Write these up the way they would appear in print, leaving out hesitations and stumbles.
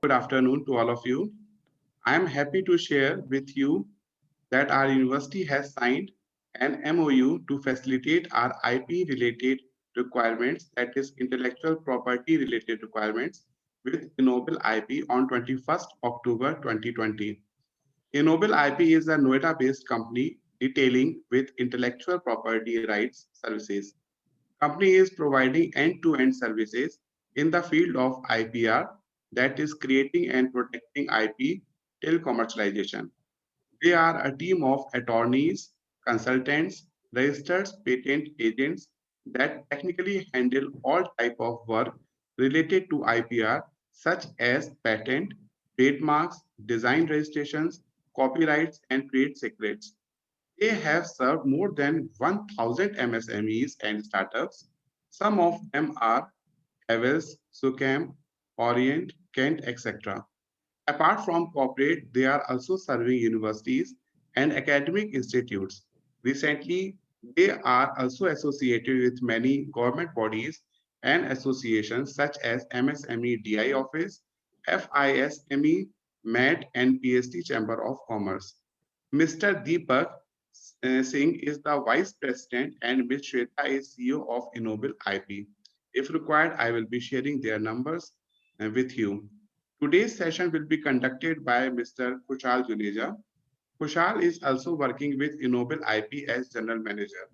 Good afternoon to all of you. I am happy to share with you that our university has signed an MOU to facilitate our IP related requirements, that is intellectual property related requirements, with Ennoble IP on 21st October 2020. Ennoble IP is a Noida-based company detailing with intellectual property rights services. Company is providing end-to-end services in the field of IPR, that is creating and protecting IP till commercialization. They are a team of attorneys, consultants, registered patent agents that technically handle all type of work related to IPR, such as patent, trademarks, design registrations, copyrights, and trade secrets. They have served more than 1,000 MSMEs and startups. Some of them are Havels, Suchem, Orient, Kent, etc. Apart from corporate, they are also serving universities and academic institutes. Recently, they are also associated with many government bodies and associations such as MSME DI Office, FISME, MAT, and PST Chamber of Commerce. Mr. Deepak Singh is the Vice President and Ms. Shweta is CEO of Ennoble IP. If required, I will be sharing their numbers with you. Today's session will be conducted by Mr. Kushal Juneja. Kushal is also working with Ennoble IP as General Manager.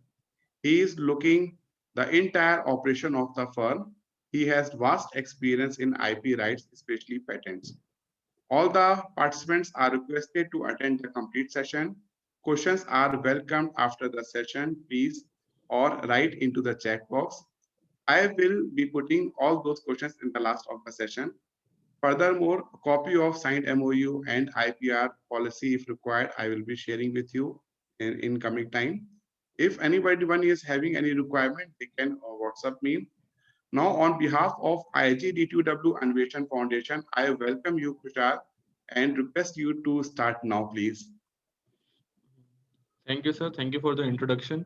He is looking the entire operation of the firm. He has vast experience in IP rights, especially patents. All the participants are requested to attend the complete session. Questions are welcomed after the session, please, or write into the chat box. I will be putting all those questions in the last of the session. Furthermore, a copy of signed MOU and IPR policy, if required, I will be sharing with you in coming time. If anybody one is having any requirement, they can WhatsApp me. Now, on behalf of IGD2W Anveshan Foundation, I welcome you, Kushal, and request you to start now, please. Thank you, sir. Thank you for the introduction.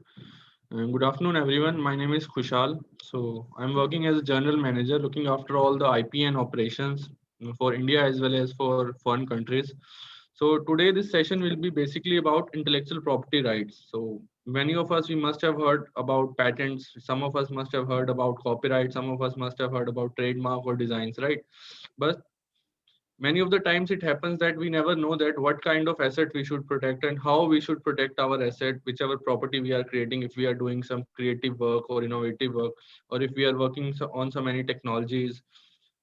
Good afternoon, everyone. My name is Kushal. So I'm working as a general manager, looking after all the IP and operations for India as well as for foreign countries. So today this session will be basically about intellectual property rights. So many of us, we must have heard about patents. Some of us must have heard about copyright. Some of us must have heard about trademark or designs, right? But many of the times it happens that we never know that what kind of asset we should protect and how we should protect our asset, whichever property we are creating, if we are doing some creative work or innovative work, or if we are working on so many technologies.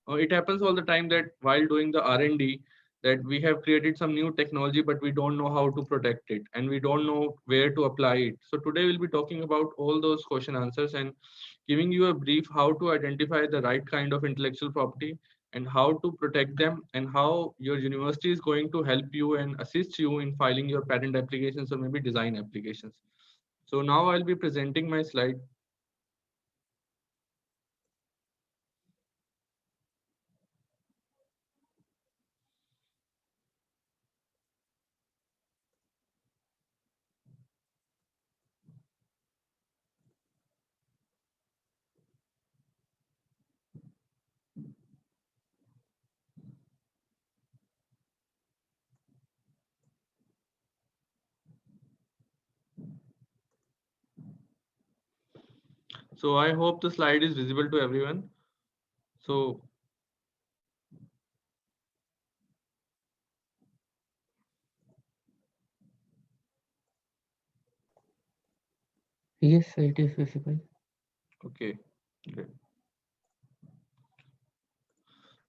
It happens all the time that while doing the R&D, that we have created some new technology but we don't know how to protect it and we don't know where to apply it. So today we'll be talking about all those question answers and giving you a brief how to identify the right kind of intellectual property and how to protect them and how your university is going to help you and assist you in filing your patent applications or maybe design applications. So now I'll be presenting my slide. So I hope the slide is visible to everyone. So Yes, it is visible. okay, great.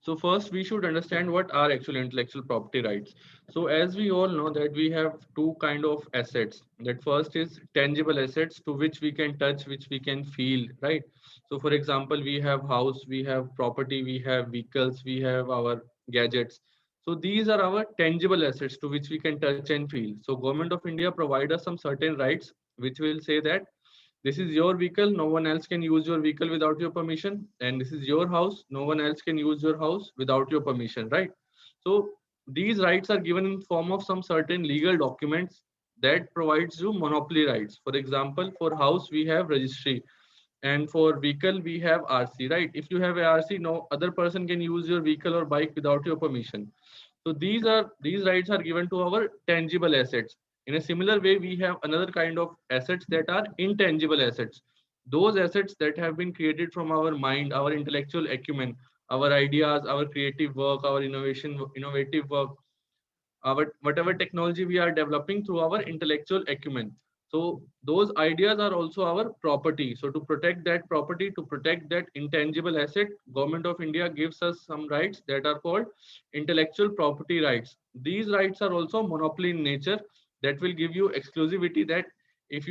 So first we should understand what are actual intellectual property rights. So as we all know that we have two kind of assets. That first is tangible assets to which we can touch, which we can feel, right? So for example, we have house, we have property, we have vehicles, we have our gadgets. So these are our tangible assets to which we can touch and feel. So Government of India provide us some certain rights which will say that this is your vehicle, no one else can use your vehicle without your permission, and this is your house, no one else can use your house without your permission, right? So these rights are given in form of some certain legal documents that provides you monopoly rights. For example, for house we have registry. And for vehicle, we have RC, right? If you have a RC, no other person can use your vehicle or bike without your permission. So these rights are given to our tangible assets. In a similar way, we have another kind of assets that are intangible assets. Those assets that have been created from our mind, our intellectual acumen, our ideas, our creative work, our innovative work, our whatever technology we are developing through our intellectual acumen. So those ideas are also our property. So to protect that property, to protect that intangible asset, government of India gives us some rights that are called intellectual property rights. These rights are also monopoly in nature, that will give you exclusivity, that if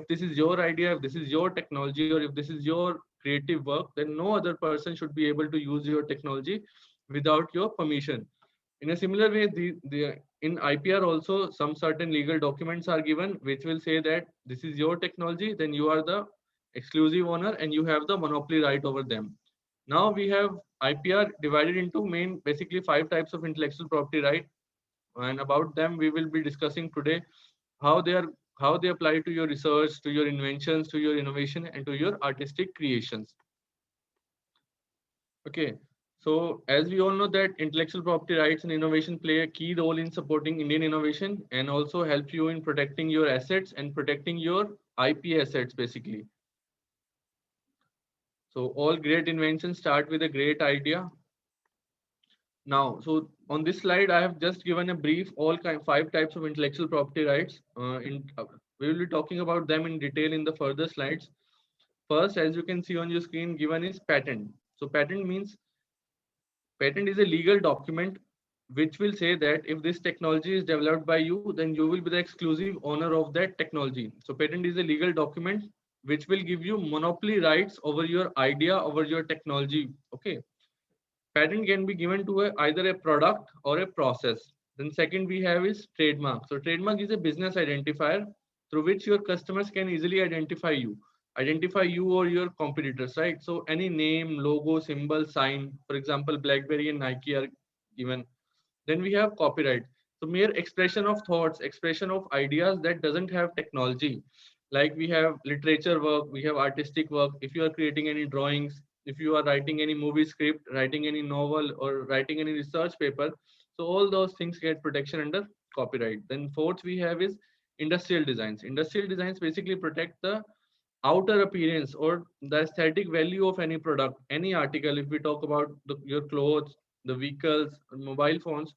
this is your idea, if this is your technology, or if this is your creative work, then no other person should be able to use your technology without your permission. In a similar way, in IPR also some certain legal documents are given which will say that this is your technology, then you are the exclusive owner and you have the monopoly right over them. Now we have IPR divided into main basically 5 types of intellectual property right, and about them we will be discussing today, how they are how they apply to your research, to your inventions, to your innovation, and to your artistic creations. Okay, so as we all know that intellectual property rights and innovation play a key role in supporting Indian innovation and also help you in protecting your assets and protecting your IP assets basically. So all great inventions start with a great idea. Now, so on this slide, I have just given a brief 5 types of intellectual property rights. We will be talking about them in detail in the further slides. First, as you can see on your screen, given is patent. So patent is a legal document which will say that if this technology is developed by you, then you will be the exclusive owner of that technology. So patent is a legal document which will give you monopoly rights over your idea, over your technology. Okay. Patent can be given to either a product or a process. Then second we have is trademark. So trademark is a business identifier through which your customers can easily identify you or your competitors, right? So any name, logo, symbol, sign, for example, BlackBerry and Nike are given. Then we have copyright. So mere expression of thoughts, expression of ideas that doesn't have technology. Like we have literature work, we have artistic work. If you are creating any drawings, if you are writing any movie script, writing any novel, or writing any research paper, so all those things get protection under copyright. Then fourth we have is industrial designs. Industrial designs basically protect the outer appearance or the aesthetic value of any product, any article. If we talk about your clothes, the vehicles, mobile phones,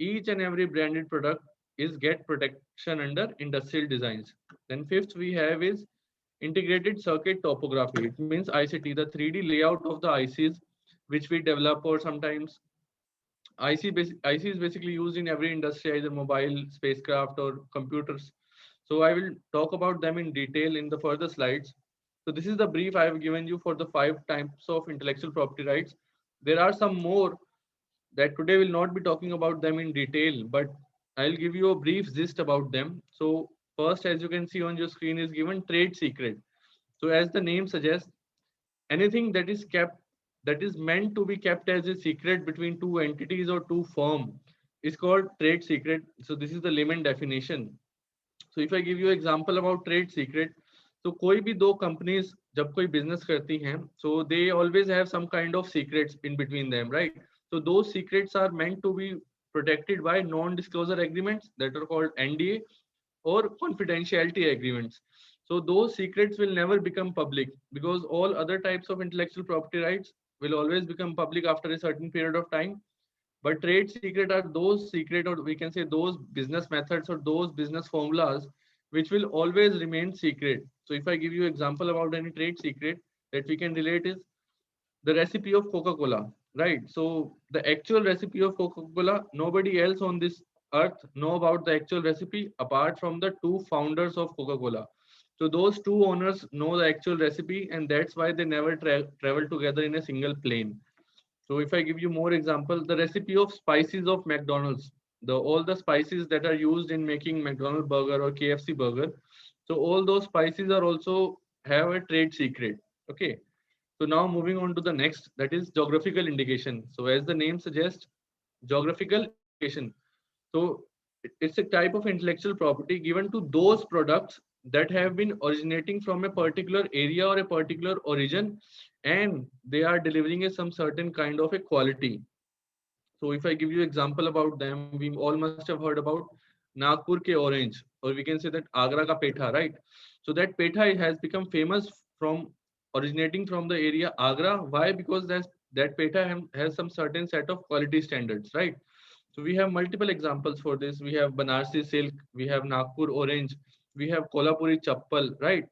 each and every branded product is get protection under industrial designs. Then fifth we have is integrated circuit topography. It means ICT, the 3D layout of the ICs which we develop, or sometimes IC is basically used in every industry, either mobile, spacecraft, or computers. So I will talk about them in detail in the further slides. So this is the brief I have given you for the 5 types of intellectual property rights. There are some more that today will not be talking about them in detail, but I'll give you a brief gist about them. So first, as you can see on your screen, is given trade secret. So as the name suggests, anything that is meant to be kept as a secret between two entities or two firm is called trade secret. So this is the layman definition. So if I give you example about trade secret, तो कोई भी दो companies जब कोई business करती हैं, so they always have some kind of secrets in between them, right? So those secrets are meant to be protected by non-disclosure agreements that are called NDA or confidentiality agreements. So those secrets will never become public, because all other types of intellectual property rights will always become public after a certain period of time. But trade secret are those secret, or we can say those business methods or those business formulas which will always remain secret. So if I give you example about any trade secret that we can relate is the recipe of Coca-Cola, right? So the actual recipe of Coca-Cola, nobody else on this earth know about the actual recipe apart from the two founders of Coca-Cola. So those two owners know the actual recipe, and that's why they never travel together in a single plane. So if I give you more example, the recipe of spices of McDonald's, all the spices that are used in making McDonald's burger or KFC burger, so all those spices are also have a trade secret. Okay. So now moving on to the next, that is geographical indication. So as the name suggests, geographical indication. So it's a type of intellectual property given to those products that have been originating from a particular area or a particular origin, and they are delivering a some certain kind of a quality. So if I give you example about them, we all must have heard about Nagpur ke orange, or we can say that Agra ka petha, right? So that petha has become famous from originating from the area Agra. Why? Because that petha has some certain set of quality standards, right? So we have multiple examples for this. We have Banarsi silk, we have Nagpur orange, we have Kolhapuri chappal, right?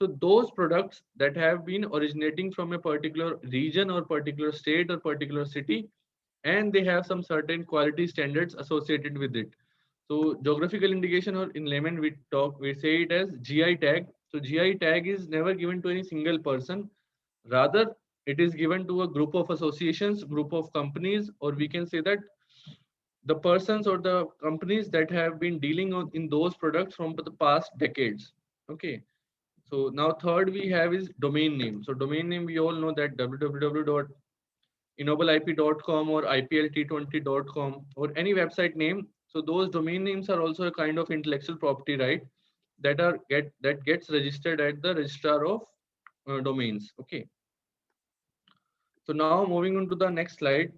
So those products that have been originating from a particular region or particular state or particular city, and they have some certain quality standards associated with it. So geographical indication, or in layman we say it as GI tag. So GI tag is never given to any single person. Rather, it is given to a group of associations, group of companies, or we can say that the persons or the companies that have been dealing in those products from the past decades. Okay. So now third we have is domain name. So domain name, we all know that www.ennobleip.com or iplt20.com or any website name. So those domain names are also a kind of intellectual property right that gets registered at the registrar of domains. Okay. So now moving on to the next slide.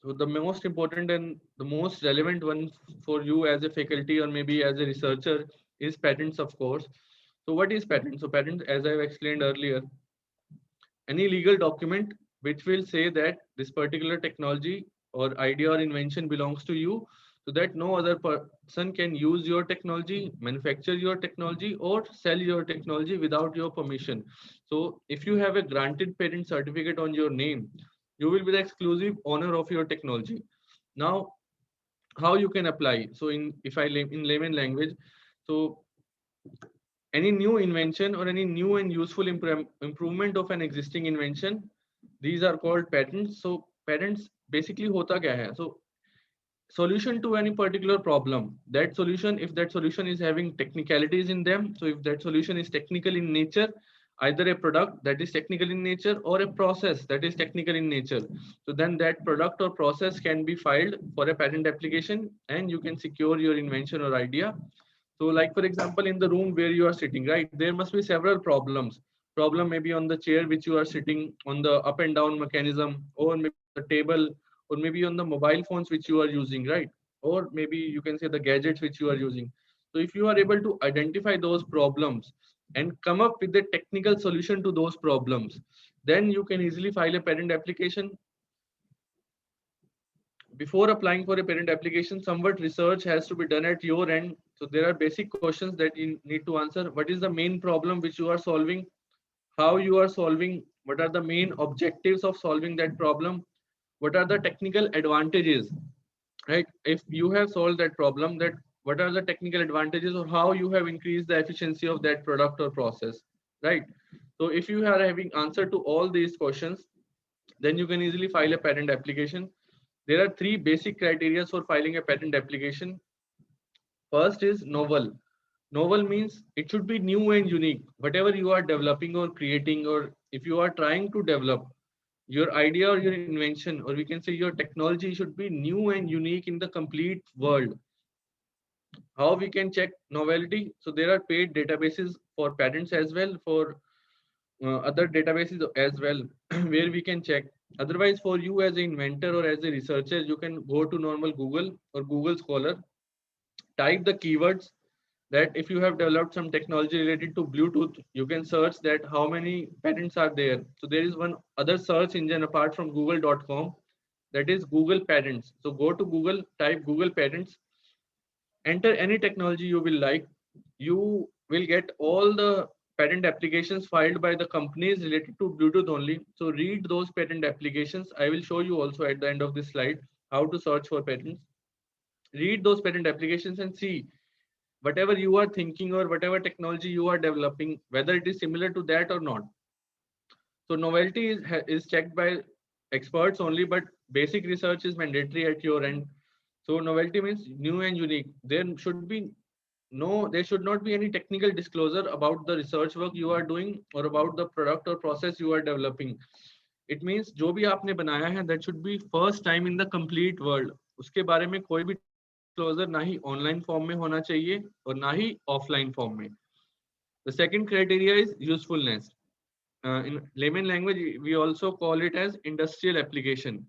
So the most important and the most relevant one for you as a faculty or maybe as a researcher is patents, of course. So what is patent? So patent, as I've explained earlier, any legal document which will say that this particular technology or idea or invention belongs to you, so that no other person can use your technology, manufacture your technology, or sell your technology without your permission. So if you have a granted patent certificate on your name, you will be the exclusive owner of your technology. Now, how you can apply? So in layman language, so any new invention or any new and useful improvement of an existing invention, these are called patents. So patents basically hota kya hai? So solution to any particular problem, that solution, if that solution is having technicalities in them, so if that solution is technical in nature, either a product that is technical in nature or a process that is technical in nature, so then that product or process can be filed for a patent application and you can secure your invention or idea. So like for example, in the room where you are sitting, right, there must be several problems. Problem may be on the chair which you are sitting, on the up and down mechanism, or maybe the table, or maybe on the mobile phones which you are using, right? Or maybe you can say the gadgets which you are using. So if you are able to identify those problems and come up with a technical solution to those problems, then you can easily file a patent application. Before applying for a patent application, somewhat research has to be done at your end. So there are basic questions that you need to answer. What is the main problem which you are solving? How you are solving? What are the main objectives of solving that problem? What are the technical advantages? Right? If you have solved that problem, that what are the technical advantages or how you have increased the efficiency of that product or process, right? So if you are having answer to all these questions, then you can easily file a patent application. There are three basic criteria for filing a patent application. First is novel. Novel means it should be new and unique. Whatever you are developing or creating, or if you are trying to develop your idea or your invention, or we can say your technology, should be new and unique in the complete world. How we can check novelty? So there are paid databases for patents as well, for other databases as well, where we can check. Otherwise, for you as an inventor or as a researcher, you can go to normal Google or Google Scholar, type the keywords that if you have developed some technology related to Bluetooth, you can search that how many patents are there. So there is one other search engine apart from google.com, that is Google Patents. So go to Google, type Google Patents, enter any technology you will like. You will get all the patent applications filed by the companies related to Bluetooth only. So read those patent applications. I will show you also at the end of this slide how to search for patents. Read those patent applications and see whatever you are thinking or whatever technology you are developing, whether it is similar to that or not. So novelty is checked by experts only, but basic research is mandatory at your end. So novelty means new and unique. There should not be any technical disclosure about the research work you are doing or about the product or process you are developing. It means जो भी आपने बनाया है, that should be first time in the complete world. उसके बारे में कोई भी disclosure ना ही online form में होना चाहिए और ना ही offline form में. The second criteria is usefulness. In layman language, we also call it as industrial application.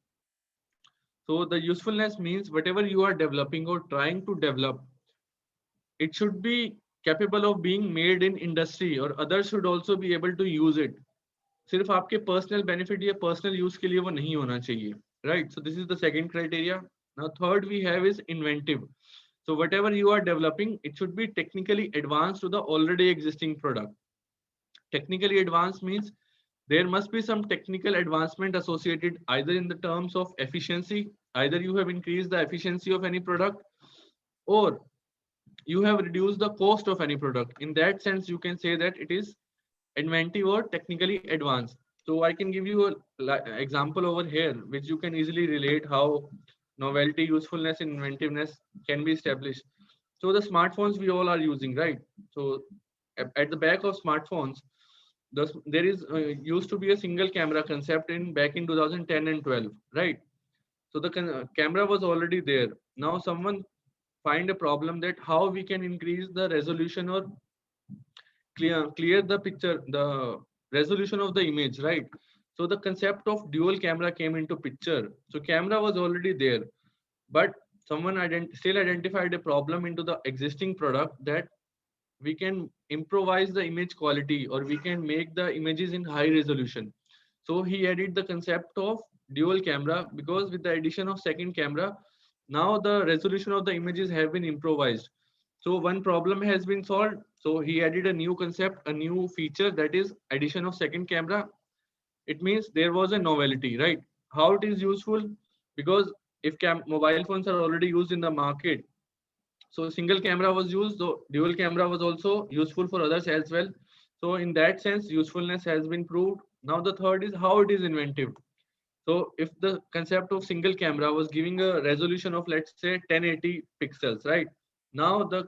So the usefulness means whatever you are developing or trying to develop, it should be capable of being made in industry or others should also be able to use it. सिर्फ आपके personal benefit या personal use के लिए वो नहीं होना चाहिए, right? So this is the second criteria. Now third we have is inventive. So whatever you are developing, it should be technically advanced to the already existing product. Technically advanced means there must be some technical advancement associated either in the terms of efficiency, either you have increased the efficiency of any product, or you have reduced the cost of any product. In that sense, you can say that it is inventive or technically advanced. So I can give you an example over here, which you can easily relate how novelty, usefulness, and inventiveness can be established. So the smartphones we all are using, right? So at the back of smartphones, there is used to be a single camera concept in back in 2010 and 12, right? So the camera was already there. Now someone find a problem that how we can increase the resolution or clear the picture, the resolution of the image, right? So the concept of dual camera came into picture. So camera was already there, but someone still identified a problem into the existing product that we can improvise the image quality or we can make the images in high resolution. So he added the concept of dual camera because with the addition of second camera, now the resolution of the images have been improvised. So one problem has been solved. So he added a new concept, a new feature, that is addition of second camera. It means there was a novelty, right? How it is useful? Because if mobile phones are already used in the market, so single camera was used, so dual camera was also useful for others as well. So in that sense, usefulness has been proved. Now the third is how it is inventive. So if the concept of single camera was giving a resolution of, let's say, 1080 pixels, right? Now the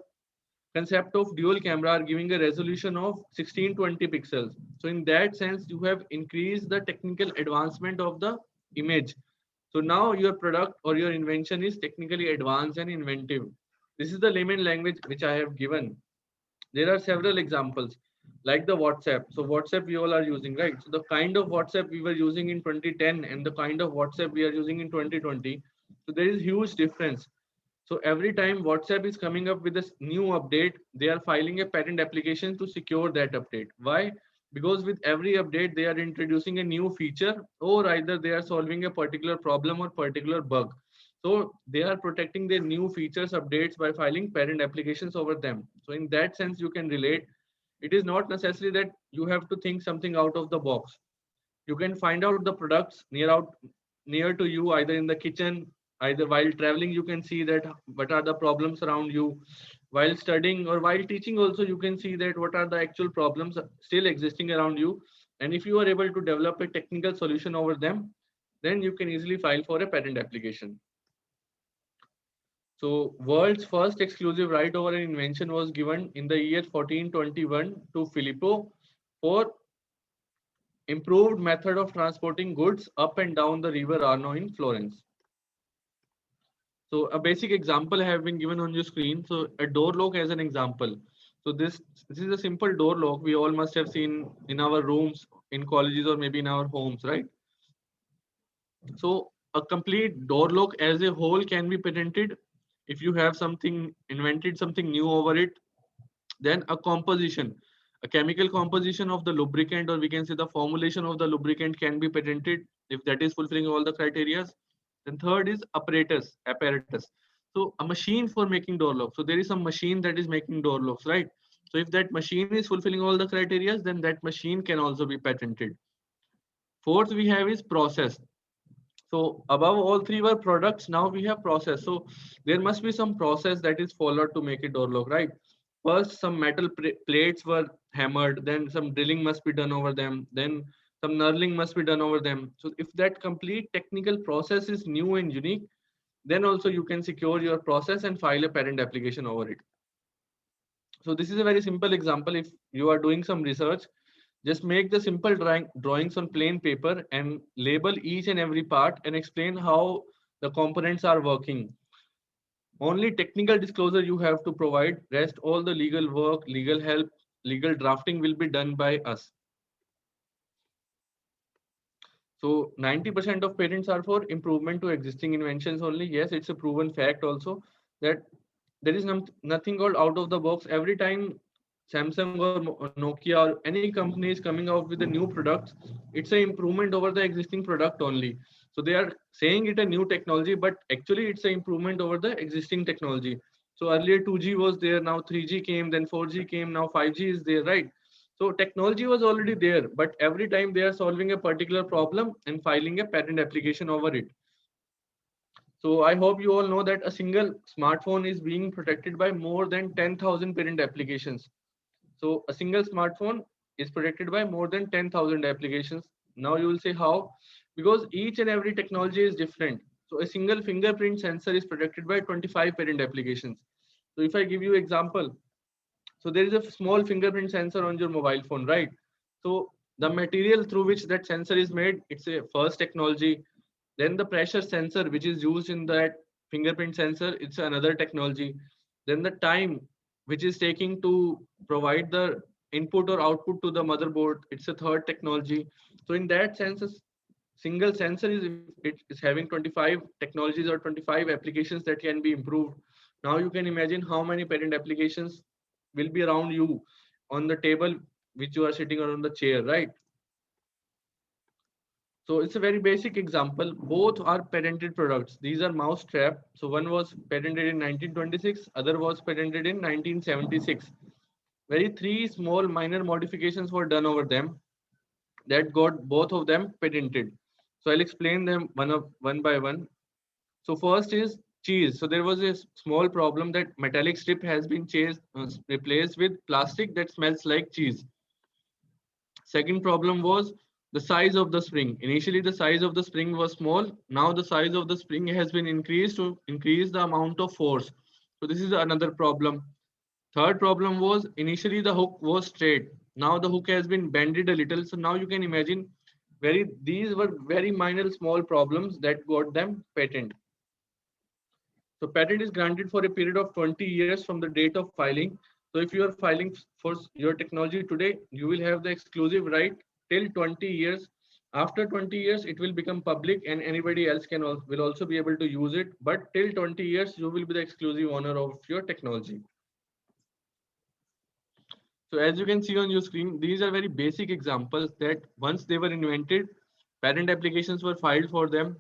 concept of dual camera are giving a resolution of 1620 pixels. So in that sense, you have increased the technical advancement of the image. So now your product or your invention is technically advanced and inventive. This is the layman language which I have given. There are several examples like the WhatsApp. So WhatsApp we all are using, right? So the kind of WhatsApp we were using in 2010 and the kind of WhatsApp we are using in 2020. So there is huge difference. So every time WhatsApp is coming up with this new update, they are filing a patent application to secure that update. Why? Because with every update, they are introducing a new feature or either they are solving a particular problem or particular bug. So they are protecting their new features updates by filing patent applications over them. So in that sense, you can relate. It is not necessary that you have to think something out of the box. You can find out the products near to you, either in the kitchen, either while traveling. You can see that what are the problems around you. While studying or while teaching also, you can see that what are the actual problems still existing around you. And if you are able to develop a technical solution over them, then you can easily file for a patent application. So world's first exclusive right over an invention was given in the year 1421 to Filippo for improved method of transporting goods up and down the river Arno in Florence. So a basic example have been given on your screen. So a door lock as an example. So this is a simple door lock we all must have seen in our rooms, in colleges, or maybe in our homes, right? So a complete door lock as a whole can be patented if you have invented something new over it. Then a composition, a chemical composition of the lubricant, or we can say the formulation of the lubricant, can be patented if that is fulfilling all the criteria. Then third is apparatus. So a machine for making door locks. So there is some machine that is making door locks, right? So if that machine is fulfilling all the criteria, then that machine can also be patented. Fourth we have is process. So above all three were products, now we have process. So there must be some process that is followed to make a door lock, right? First, some metal plates were hammered, then some drilling must be done over them, then some knurling must be done over them. So if that complete technical process is new and unique, then also you can secure your process and file a patent application over it. So this is a very simple example. If you are doing some research, just make the simple drawings on plain paper and label each and every part and explain how the components are working. Only technical disclosure you have to provide. Rest all the legal work, legal help, legal drafting will be done by us. So 90% of patents are for improvement to existing inventions only. Yes, it's a proven fact also that there is nothing called out of the box. Every time Samsung or Nokia or any company is coming out with a new product, it's an improvement over the existing product only. So they are saying it a new technology, but actually it's an improvement over the existing technology. So earlier 2G was there, now 3G came, then 4G came, now 5G is there, right? So technology was already there, but every time they are solving a particular problem and filing a patent application over it. So I hope you all know that a single smartphone is being protected by more than 10,000 patent applications. So a single smartphone is protected by more than 10,000 applications. Now you will say how? Because each and every technology is different. So a single fingerprint sensor is protected by 25 patent applications. So if I give you example, so there is a small fingerprint sensor on your mobile phone, right? So the material through which that sensor is made, it's a first technology. Then the pressure sensor, which is used in that fingerprint sensor, it's another technology. Then the time which is taking to provide the input or output to the motherboard, it's a third technology. So in that sense, a single sensor it is having 25 technologies or 25 applications that can be improved. Now you can imagine how many patent applications will be around you on the table which you are sitting on the chair, right? So it's a very basic example. Both are patented products. These are mouse trap. So one was patented in 1926, other was patented in 1976. Very three small minor modifications were done over them that got both of them patented. So I'll explain them one by one. So first is cheese. So there was a small problem that metallic strip has been replaced with plastic that smells like cheese. Second problem was the size of the spring. Initially, the size of the spring was small. Now the size of the spring has been increased to increase the amount of force. So this is another problem. Third problem was initially the hook was straight. Now the hook has been bended a little. So now you can imagine these were very minor small problems that got them patent. So patent is granted for a period of 20 years from the date of filing. So if you are filing for your technology today, you will have the exclusive right till 20 years. After 20 years, it will become public and anybody else will also be able to use it. But till 20 years, you will be the exclusive owner of your technology. So as you can see on your screen, these are very basic examples that once they were invented, patent applications were filed for them.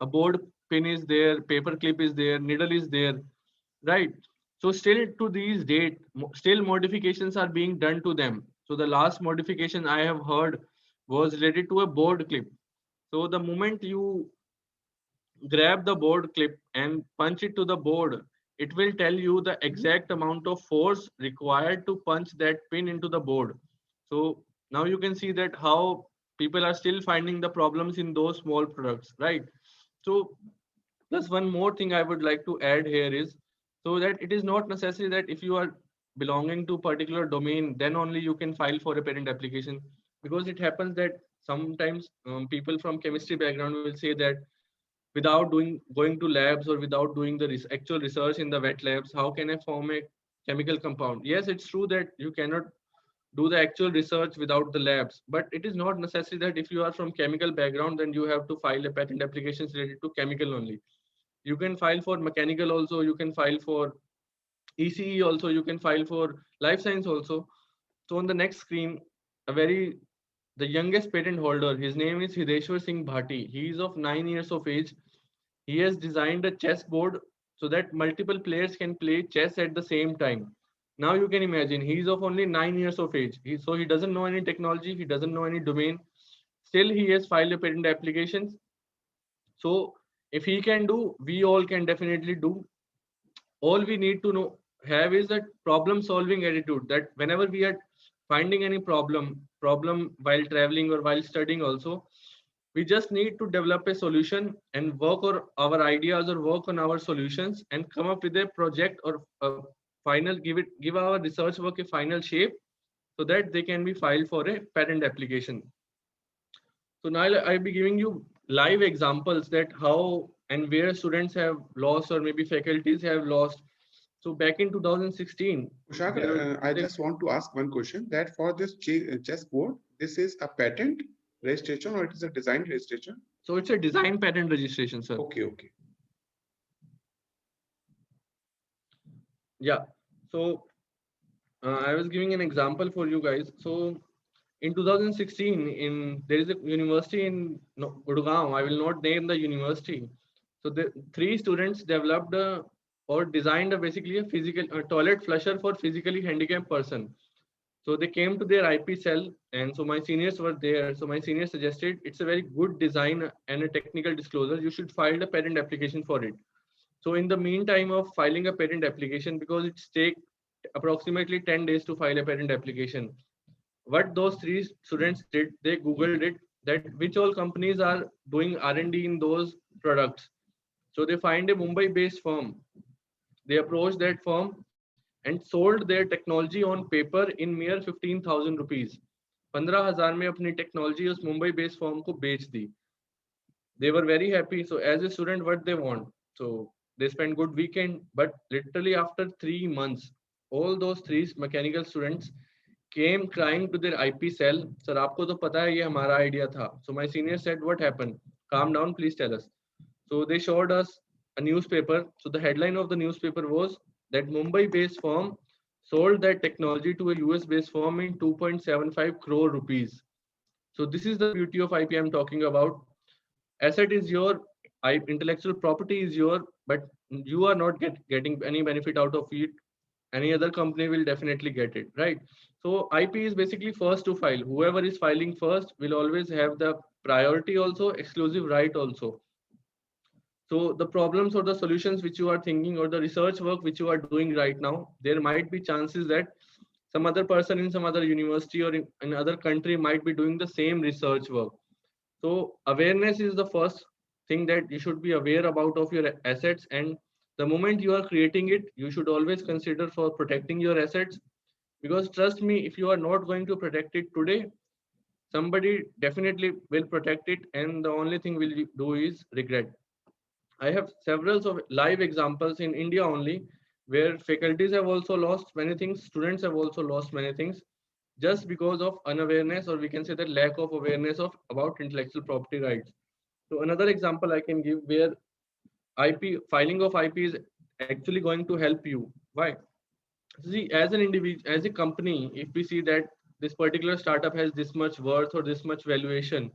A board pin is there, paper clip is there, needle is there, right? So still to these date, still modifications are being done to them. So the last modification I have heard was related to a board clip. So the moment you grab the board clip and punch it to the board, it will tell you the exact amount of force required to punch that pin into the board. So now you can see that how people are still finding the problems in those small products, right? So plus one more thing I would like to add here is so that it is not necessary that if you are belonging to particular domain, then only you can file for a patent application, because it happens that sometimes people from chemistry background will say that without going to labs or without doing the actual research in the wet labs, how can I form a chemical compound? Yes, it's true that you cannot do the actual research without the labs, but it is not necessary that if you are from chemical background then you have to file a patent applications related to chemical only. You can file for mechanical also, you can file for ECE also, you can file for life science also. So on the next screen, a very the youngest patent holder, his name is Hideshwar Singh Bhati. He is of 9 years of age. He has designed a chessboard so that multiple players can play chess at the same time. Now you can imagine he is of only 9 years of age. So he doesn't know any technology, he doesn't know any domain. Still, he has filed a patent application. So if he can do, we all can definitely do. All we need to know have is that problem solving attitude, that whenever we are finding any problem while traveling or while studying also, we just need to develop a solution and work on our ideas or work on our solutions and come up with a project or a final give our research work a final shape so that they can be filed for a patent application. So now I'll be giving you live examples that how and where students have lost or maybe faculties have lost So back in 2016, Kushal, I just want to ask one question, that for this chessboard, this is a patent registration or it is a design registration? so it's a design patent registration, sir. Okay, okay. Yeah. So I was giving an example for you guys. So in 2016, there is a university in Gurgaon. I will not name the university. So the three students developed or designed basically a physical toilet flusher for physically handicapped person. So they came to their IP cell, and so my seniors were there. So my seniors suggested it's a very good design and a technical disclosure. You should file a patent application for it. So in the meantime of filing a patent application, because it's take approximately 10 days to file a patent application, what those three students did, they googled it, that which all companies are doing R&D in those products. So they find a Mumbai based firm. They approached that firm and sold their technology on paper in mere 15,000 rupees. 15,000 में अपनी technology उस Mumbai based firm को बेच दी. They were very happy. So as a student, what they want, so they spent good weekend, but literally after 3 months, all those three mechanical students came crying to their IP cell. Sir, आपको तो पता है ये हमारा idea था. So my senior said, what happened? Calm down, please tell us. So they showed us a newspaper. So the headline of the newspaper was that Mumbai-based firm sold that technology to a US-based firm in 2.75 crore rupees. So this is the beauty of IP I'm talking about. Asset is your, intellectual property is your, but you are not getting any benefit out of it. Any other company will definitely get it, right? So IP is basically first to file. Whoever is filing first will always have the priority, also exclusive right also. So the problems or the solutions which you are thinking, or the research work which you are doing right now, there might be chances that some other person in some other university or in other country might be doing the same research work. So awareness is the first thing that you should be aware about of your assets, and the moment you are creating it, you should always consider for protecting your assets, because trust me, if you are not going to protect it today, somebody definitely will protect it, and the only thing will do is regret. I have several of live examples in India only, where faculties have also lost many things, students have also lost many things, just because of unawareness, or we can say that lack of awareness of about intellectual property rights. So another example I can give where IP filing of IP is actually going to help you. Why? See, as an individual, as a company, if we see that this particular startup has this much worth or this much valuation,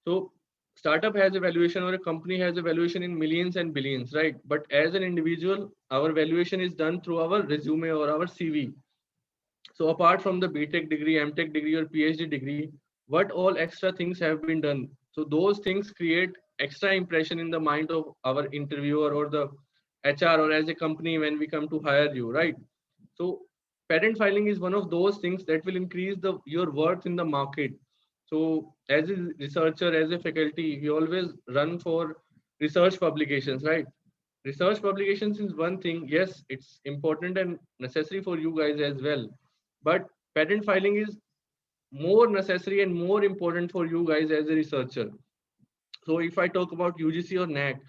so startup has a valuation or a company has a valuation in millions and billions, right? But as an individual, our valuation is done through our resume or our CV. So apart from the BTech degree, MTech degree, or PhD degree, what all extra things have been done? So those things create extra impression in the mind of our interviewer or the HR or as a company when we come to hire you, right? So patent filing is one of those things that will increase your worth in the market. So as a researcher, as a faculty, we always run for research publications, right? Research publications is one thing. Yes, it's important and necessary for you guys as well. But patent filing is more necessary and more important for you guys as a researcher. So if I talk about UGC or NAC,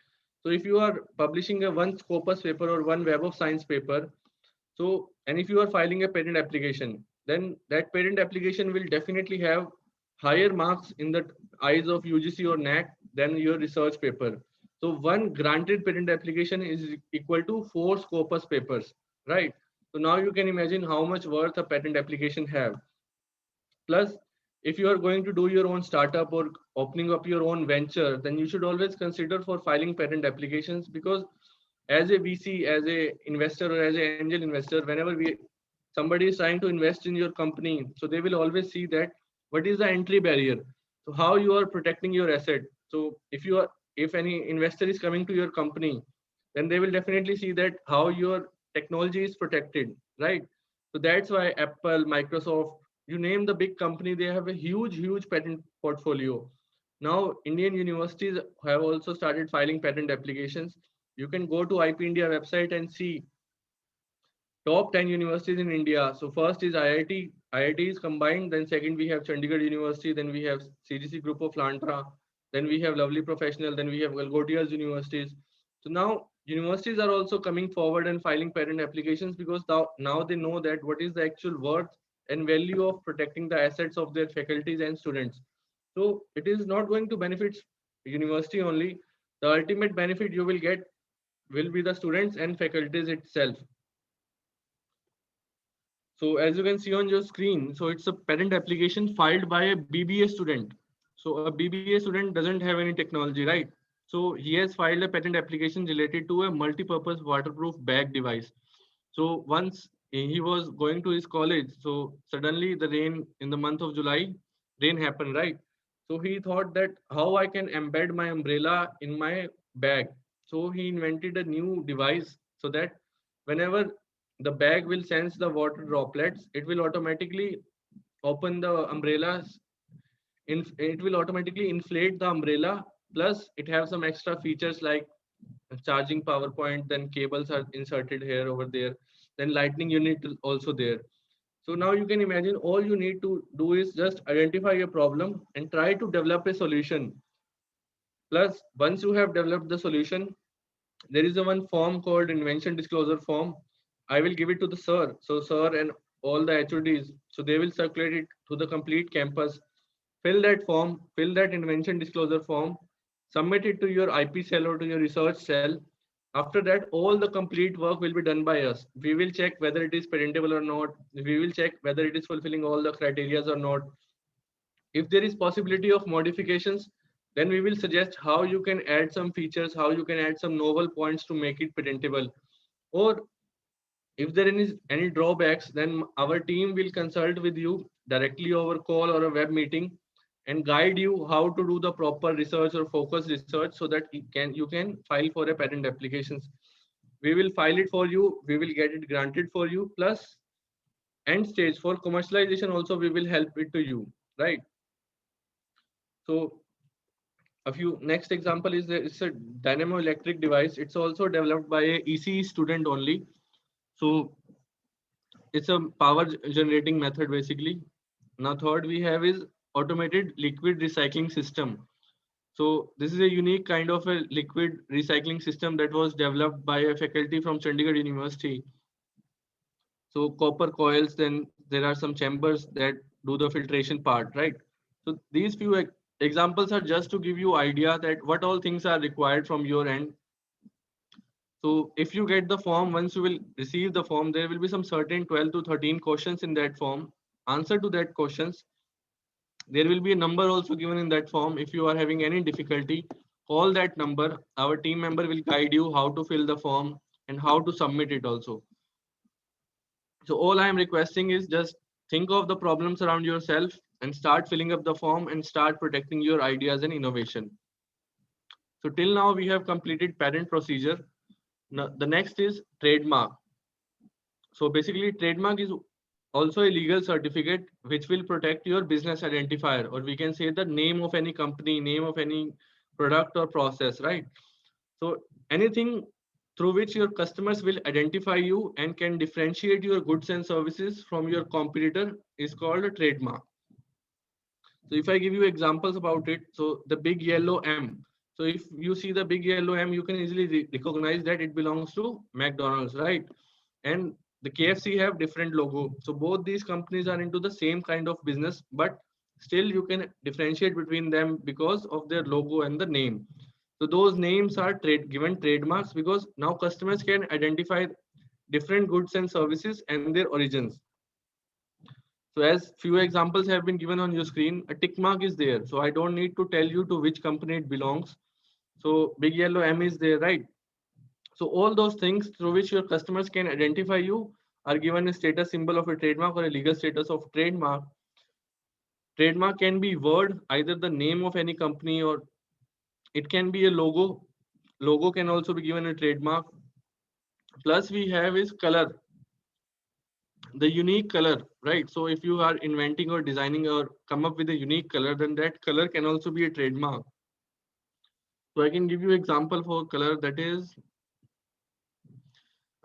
so if you are publishing a one Scopus paper or one Web of Science paper, so and if you are filing a patent application, then that patent application will definitely have higher marks in the eyes of UGC or NAC than your research paper. So one granted patent application is equal to 4 Scopus papers, right? So now you can imagine how much worth a patent application have. Plus, if you are going to do your own startup or opening up your own venture, then you should always consider for filing patent applications, because as a VC, as a investor or as an angel investor, whenever somebody is trying to invest in your company, so they will always see that what is the entry barrier. So how you are protecting your asset. So if any investor is coming to your company, then they will definitely see that how your technology is protected, right? So that's why Apple, Microsoft, you name the big company, they have a huge patent portfolio. Now Indian universities have also started filing patent applications. You can go to IP India website and see top 10 universities in India. So first is IIT. IIT is combined. Then second we have Chandigarh University. Then we have CGC Group of Lantra. Then we have Lovely Professional. Then we have Galgodia's universities. So now universities are also coming forward and filing patent applications because now they know that what is the actual worth and value of protecting the assets of their faculties and students. So it is not going to benefit university only. The ultimate benefit you will get will be the students and faculties itself. So as you can see on your screen, so it's a patent application filed by a BBA student. So a BBA student doesn't have any technology, right? So he has filed a patent application related to a multi-purpose waterproof bag device. So once he was going to his college, so suddenly the rain in the month of July, rain happened, right? So he thought that how I can embed my umbrella in my bag. So he invented a new device so that whenever the bag will sense the water droplets, it will automatically open the umbrellas. It will automatically inflate the umbrella. Plus, it has some extra features like charging power point. Then cables are inserted here over there. Then lightning unit is also there. So now you can imagine all you need to do is just identify a problem and try to develop a solution. Plus, once you have developed the solution, there is a one form called invention disclosure form. I will give it to the sir. So sir and all the HODs, so they will circulate it to the complete campus. Fill that form, fill that invention disclosure form, submit it to your IP cell or to your research cell. After that, all the complete work will be done by us. We will check whether it is patentable or not. We will check whether it is fulfilling all the criteria or not. If there is possibility of modifications, then we will suggest how you can add some features, how you can add some novel points to make it patentable. Or if there is any drawbacks, then our team will consult with you directly over call or a web meeting and guide you how to do the proper research or focus research so that you can file for a patent applications. We will file it for you, we will get it granted for you, plus end stage for commercialization also we will help it to you, right? So a few next example is it's a dynamo electric device. It's also developed by a ECE student only. So it's a power generating method basically. Now third we have is automated liquid recycling system. So this is a unique kind of a liquid recycling system that was developed by a faculty from Chandigarh University. So copper coils, then there are some chambers that do the filtration part, right? So these few examples are just to give you idea that what all things are required from your end. So if you get the form, once you will receive the form, there will be some certain 12 to 13 questions in that form. Answer to that questions. There will be a number also given in that form. If you are having any difficulty, call that number. Our team member will guide you how to fill the form and how to submit it also. So all I am requesting is just think of the problems around yourself and start filling up the form and start protecting your ideas and innovation. So till now we have completed patent procedure. Now, the next is trademark. So basically trademark is also a legal certificate which will protect your business identifier, or we can say the name of any company, name of any product or process, right? So anything through which your customers will identify you and can differentiate your goods and services from your competitor is called a trademark. So if I give you examples about it, so the big yellow M. So if you see the big yellow M, you can easily recognize that it belongs to McDonald's, right? And the KFC have different logo. So both these companies are into the same kind of business, but still you can differentiate between them because of their logo and the name. So those names are given trademarks because now customers can identify different goods and services and their origins. So as few examples have been given on your screen, a tick mark is there. So I don't need to tell you to which company it belongs. So big yellow M is there, right? So all those things through which your customers can identify you are given a status symbol of a trademark or a legal status of trademark. Trademark can be word, either the name of any company, or it can be a logo. Logo can also be given a trademark. Plus we have is color, the unique color, right? So if you are inventing or designing or come up with a unique color, then that color can also be a trademark. So I can give you example for color, that is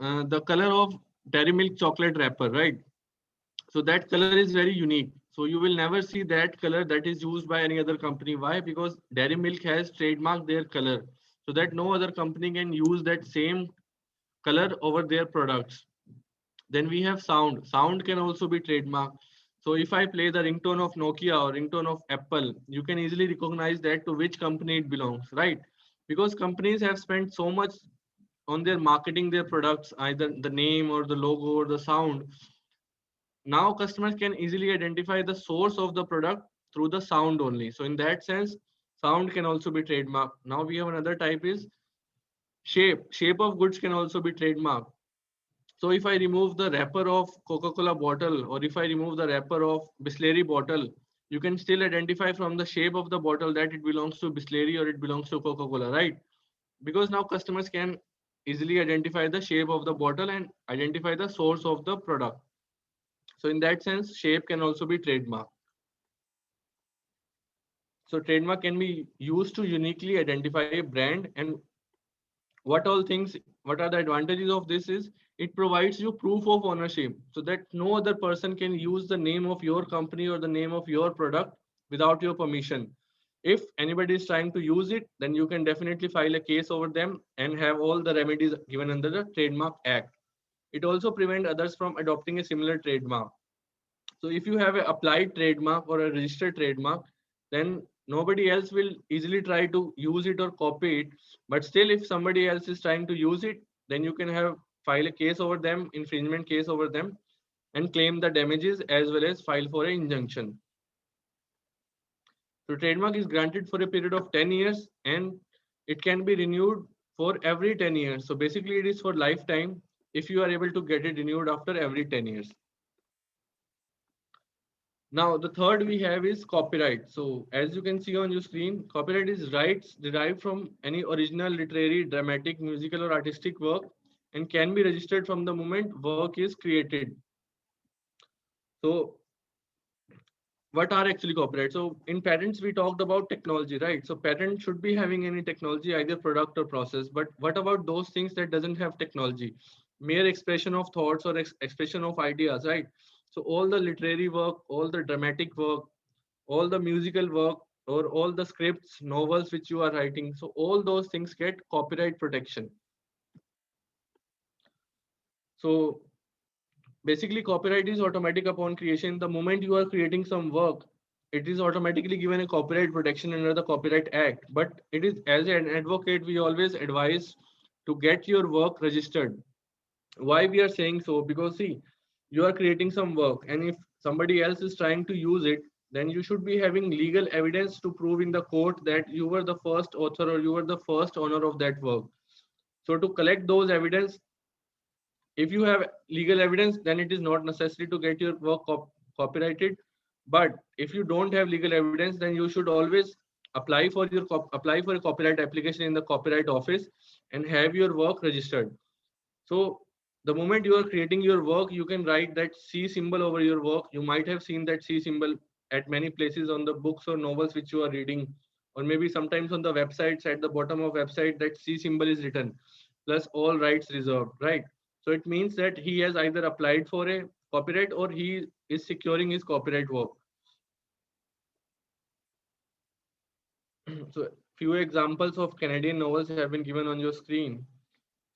the color of Dairy Milk chocolate wrapper, right? So that color is very unique. So you will never see that color that is used by any other company. Why? Because Dairy Milk has trademarked their color. so that no other company can use that same color over their products. Then we have sound. Sound can also be trademark. So if I play the ringtone of Nokia or ringtone of Apple, you can easily recognize that to which company it belongs, right? Because companies have spent so much on their marketing their products, either the name or the logo or the sound. Now customers can easily identify the source of the product through the sound only. So in that sense, sound can also be trademark. Now we have another type is shape. Shape of goods can also be trademark. So if I remove the wrapper of Coca-Cola bottle, or if I remove the wrapper of Bisleri bottle, you can still identify from the shape of the bottle that it belongs to Bisleri or it belongs to Coca-Cola, right? Because now customers can easily identify the shape of the bottle and identify the source of the product. So in that sense, shape can also be trademark. So trademark can be used to uniquely identify a brand. And what are the advantages of this is it provides you proof of ownership so that no other person can use the name of your company or the name of your product without your permission. If anybody is trying to use it, then you can definitely file a case over them and have all the remedies given under the Trademark Act. It also prevents others from adopting a similar trademark. So if you have an applied trademark or a registered trademark, then nobody else will easily try to use it or copy it. But still, if somebody else is trying to use it, then you can have file a case over them, infringement case over them, and claim the damages as well as file for an injunction. So trademark is granted for a period of 10 years and it can be renewed for every 10 years. So basically it is for lifetime if you are able to get it renewed after every 10 years. Now, the third we have is copyright. So as you can see on your screen, copyright is rights derived from any original literary, dramatic, musical or artistic work and can be registered from the moment work is created. So what are actually copyright? So in patents, we talked about technology, right? So patent should be having any technology, either product or process. But what about those things that doesn't have technology? Mere expression of thoughts or expression of ideas, right? So all the literary work, all the dramatic work, all the musical work, or all the scripts, novels which you are writing. So all those things get copyright protection. So basically copyright is automatic upon creation. The moment you are creating some work, it is automatically given a copyright protection under the Copyright Act. But it is, as an advocate, we always advise to get your work registered. Why we are saying so? Because see, you are creating some work and if somebody else is trying to use it, then you should be having legal evidence to prove in the court that you were the first author or you were the first owner of that work. So to collect those evidence, if you have legal evidence, then it is not necessary to get your work copyrighted. But if you don't have legal evidence, then you should always apply for a copyright application in the Copyright Office and have your work registered. So the moment you are creating your work, you can write that C symbol over your work. You might have seen that C symbol at many places on the books or novels which you are reading, or maybe sometimes on the websites at the bottom of website that C symbol is written, plus all rights reserved, right? So it means that he has either applied for a copyright or he is securing his copyright work. So few examples of Canadian novels have been given on your screen.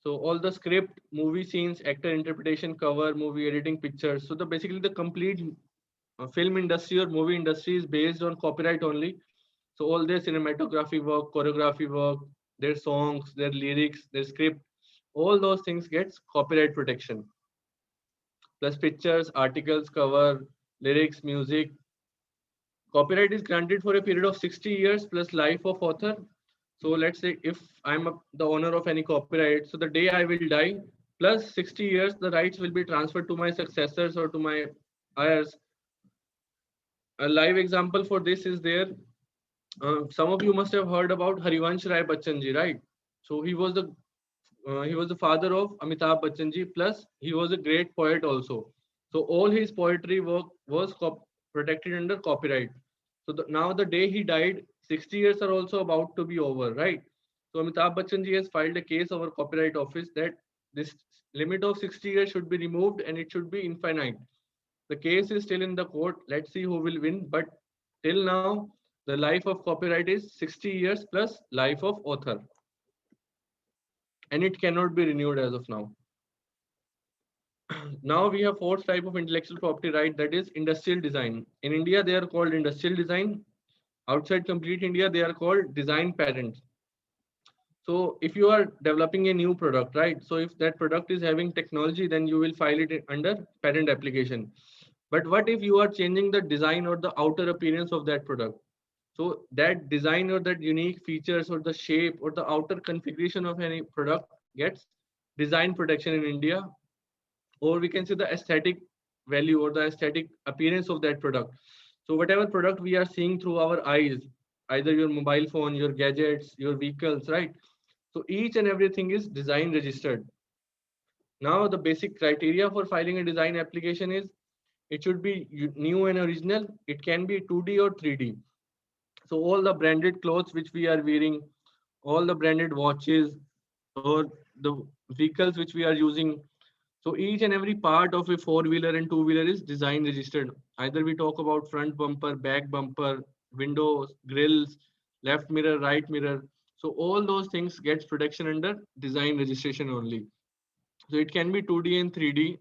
So all the script, movie scenes, actor interpretation, cover, movie editing, pictures. So the basically the complete film industry or movie industry is based on copyright only. So all their cinematography work, choreography work, their songs, their lyrics, their script, all those things gets copyright protection. Plus pictures, articles, cover, lyrics, music. Copyright is granted for a period of 60 years plus life of author. So let's say if the owner of any copyright, so the day I will die, plus 60 years, the rights will be transferred to my successors or to my heirs. A live example for this is there. Some of you must have heard about Harivansh Rai Bachchan ji, right? So he was the father of Amitabh Bachchan ji. Plus he was a great poet also. So all his poetry work was protected under copyright. So now the day he died, 60 years are also about to be over, right? So Amitabh Bachchan ji has filed a case over Copyright Office that this limit of 60 years should be removed and it should be infinite. The case is still in the court. Let's see who will win. But till now, the life of copyright is 60 years plus life of author. and it cannot be renewed as of now. Now we have fourth type of intellectual property right, that is industrial design. In India, they are called industrial design. Outside complete India, they are called design patents. So if you are developing a new product, right? So if that product is having technology, then you will file it under patent application. But what if you are changing the design or the outer appearance of that product? So that design or that unique features or the shape or the outer configuration of any product gets design protection in India, or we can say the aesthetic value or the aesthetic appearance of that product. So whatever product we are seeing through our eyes, either your mobile phone, your gadgets, your vehicles, right? So each and everything is design registered. Now the basic criteria for filing a design application is it should be new and original. It can be 2D or 3D. So all the branded clothes which we are wearing, all the branded watches or the vehicles which we are using. So each and every part of a four-wheeler and two-wheeler is design registered. Either we talk about front bumper, back bumper, windows, grills, left mirror, right mirror. So all those things gets protection under design registration only. So it can be 2D and 3D.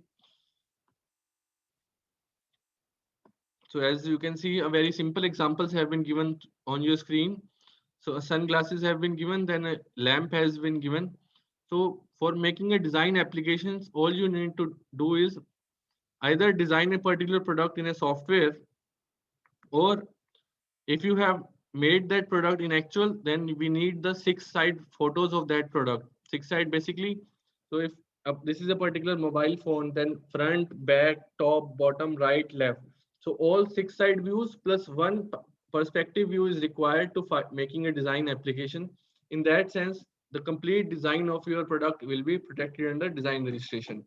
So as you can see, a very simple examples have been given on your screen. So sunglasses have been given, then a lamp has been given. So for making a design applications, all you need to do is either design a particular product in a software, or if you have made that product in actual, then we need the 6-side photos of that product. 6-side basically. So if this is a particular mobile phone, then front, back, top, bottom, right, left. So all 6-side views plus one perspective view is required to making a design application. In that sense, the complete design of your product will be protected under design registration.